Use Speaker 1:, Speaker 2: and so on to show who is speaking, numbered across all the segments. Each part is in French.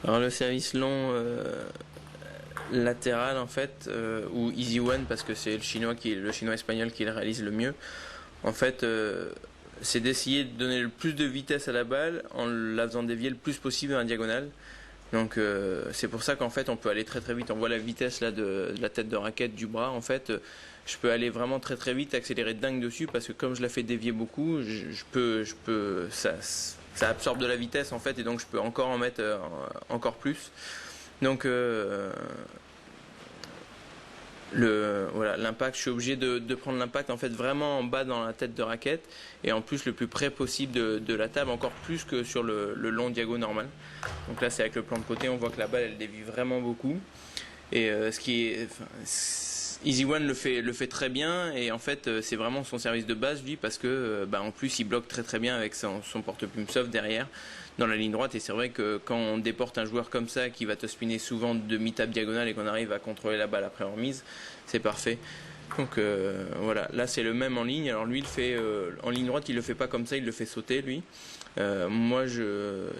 Speaker 1: Alors le service long latéral en fait, ou Easy One parce que c'est le chinois espagnol qui le réalise le mieux. En fait, c'est d'essayer de donner le plus de vitesse à la balle en la faisant dévier le plus possible dans la diagonale. Donc c'est pour ça qu'en fait on peut aller très très vite. On voit la vitesse là de la tête de raquette du bras. En fait, je peux aller vraiment très très vite, accélérer dingue dessus parce que comme je la fais dévier beaucoup, ça absorbe de la vitesse en fait et donc je peux encore en mettre encore plus. Donc voilà, l'impact, je suis obligé de prendre l'impact en fait vraiment en bas dans la tête de raquette et en plus le plus près possible de la table, encore plus que sur le long diago normal. Donc là c'est avec le plan de côté, on voit que la balle elle dévie vraiment beaucoup et Easy One le fait très bien et en fait c'est vraiment son service de base lui parce que en plus il bloque très très bien avec son porte-plume soft derrière dans la ligne droite et c'est vrai que quand on déporte un joueur comme ça qui va te spinner souvent de mi-table diagonale et qu'on arrive à contrôler la balle après en remise, c'est parfait. Donc voilà, là c'est le même en ligne. Alors lui il fait en ligne droite il le fait pas comme ça, il le fait sauter lui. Moi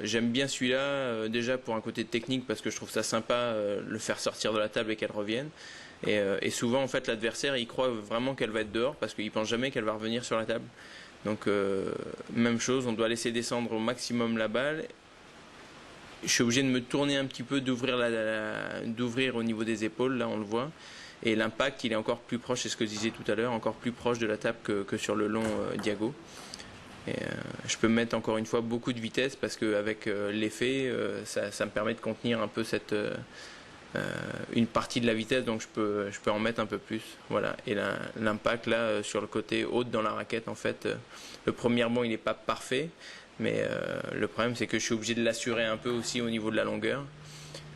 Speaker 1: j'aime bien celui-là déjà pour un côté technique parce que je trouve ça sympa le faire sortir de la table et qu'elle revienne. Et souvent en fait l'adversaire il croit vraiment qu'elle va être dehors parce qu'il pense jamais qu'elle va revenir sur la table. Donc même chose, on doit laisser descendre au maximum la balle. Je suis obligé de me tourner un petit peu, d'ouvrir au niveau des épaules, là on le voit. Et l'impact il est encore plus proche, c'est ce que je disais tout à l'heure, encore plus proche de la table que sur le long diago. Et je peux mettre encore une fois beaucoup de vitesse parce qu'avec l'effet, ça me permet de contenir un peu une partie de la vitesse, donc je peux en mettre un peu plus. Voilà. Et l'impact là sur le côté haut dans la raquette, en fait, le premier bond il n'est pas parfait, mais le problème c'est que je suis obligé de l'assurer un peu aussi au niveau de la longueur,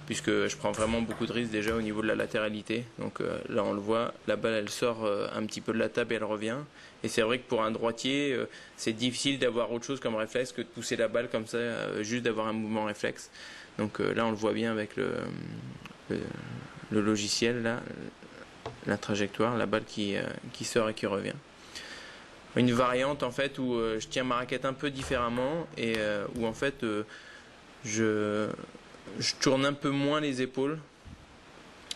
Speaker 1: puisque je prends vraiment beaucoup de risques déjà au niveau de la latéralité. Donc là on le voit, la balle elle sort un petit peu de la table et elle revient. Et c'est vrai que pour un droitier, c'est difficile d'avoir autre chose comme réflexe que de pousser la balle comme ça, juste d'avoir un mouvement réflexe. Donc là on le voit bien avec le logiciel, là, la trajectoire, la balle qui sort et qui revient. Une variante en fait où je tiens ma raquette un peu différemment et où en fait je tourne un peu moins les épaules,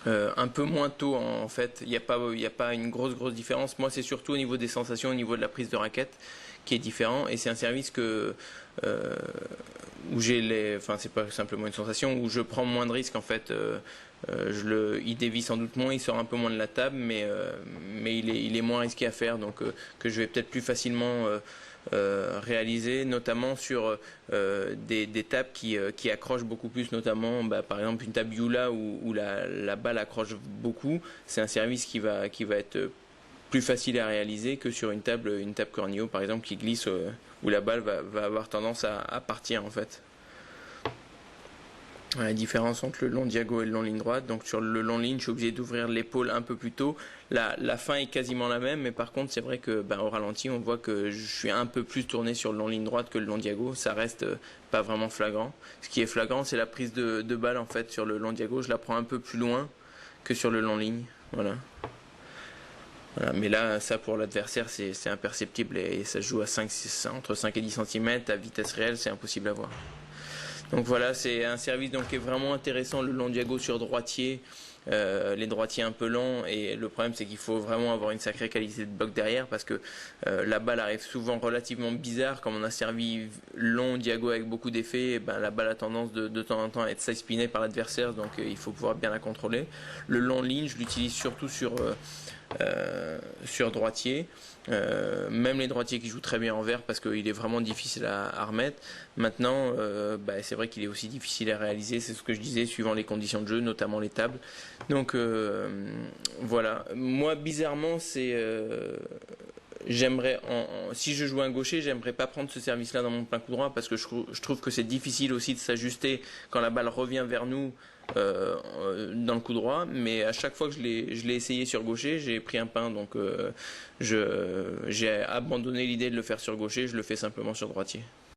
Speaker 1: un peu moins tôt en fait. Il n'y a pas une grosse différence. Moi c'est surtout au niveau des sensations, au niveau de la prise de raquette qui est différent et c'est un service où enfin c'est pas simplement une sensation, où je prends moins de risques en fait. Il dévie sans doute moins, il sort un peu moins de la table, mais il est moins risqué à faire, donc que je vais peut-être plus facilement réaliser, notamment sur des tables qui accrochent beaucoup plus, notamment par exemple une table Yula où la balle accroche beaucoup. C'est un service qui va être plus facile à réaliser que sur une table Cornio par exemple qui glisse où la balle va avoir tendance à partir en fait. La différence entre le long diago et le long ligne droite. Donc sur le long ligne, je suis obligé d'ouvrir l'épaule un peu plus tôt. La fin est quasiment la même, mais par contre, c'est vrai que au ralenti, on voit que je suis un peu plus tourné sur le long ligne droite que le long diago. Ça reste pas vraiment flagrant. Ce qui est flagrant, c'est la prise de balle en fait sur le long diago. Je la prends un peu plus loin que sur le long ligne. Voilà. Voilà, mais là, ça pour l'adversaire, c'est imperceptible et ça se joue entre 5 et 10 cm. À vitesse réelle, c'est impossible à voir. Donc voilà, c'est un service donc, qui est vraiment intéressant, le long diago sur droitier, les droitiers un peu lents, et le problème c'est qu'il faut vraiment avoir une sacrée qualité de bloc derrière parce que la balle arrive souvent relativement bizarre, comme on a servi long diago avec beaucoup d'effets, la balle a tendance de temps en temps à être side-spinée par l'adversaire, donc il faut pouvoir bien la contrôler. Le long ligne, je l'utilise surtout sur droitier. Même les droitiers qui jouent très bien en vert parce qu'il est vraiment difficile à remettre. Maintenant, c'est vrai qu'il est aussi difficile à réaliser, c'est ce que je disais, suivant les conditions de jeu, notamment les tables. Donc voilà. Moi, bizarrement, j'aimerais, si je jouais un gaucher, j'aimerais pas prendre ce service-là dans mon plein coup droit parce que je trouve que c'est difficile aussi de s'ajuster quand la balle revient vers nous dans le coup droit. Mais à chaque fois que je l'ai essayé sur gaucher, j'ai pris un pain. Donc j'ai abandonné l'idée de le faire sur gaucher, je le fais simplement sur droitier.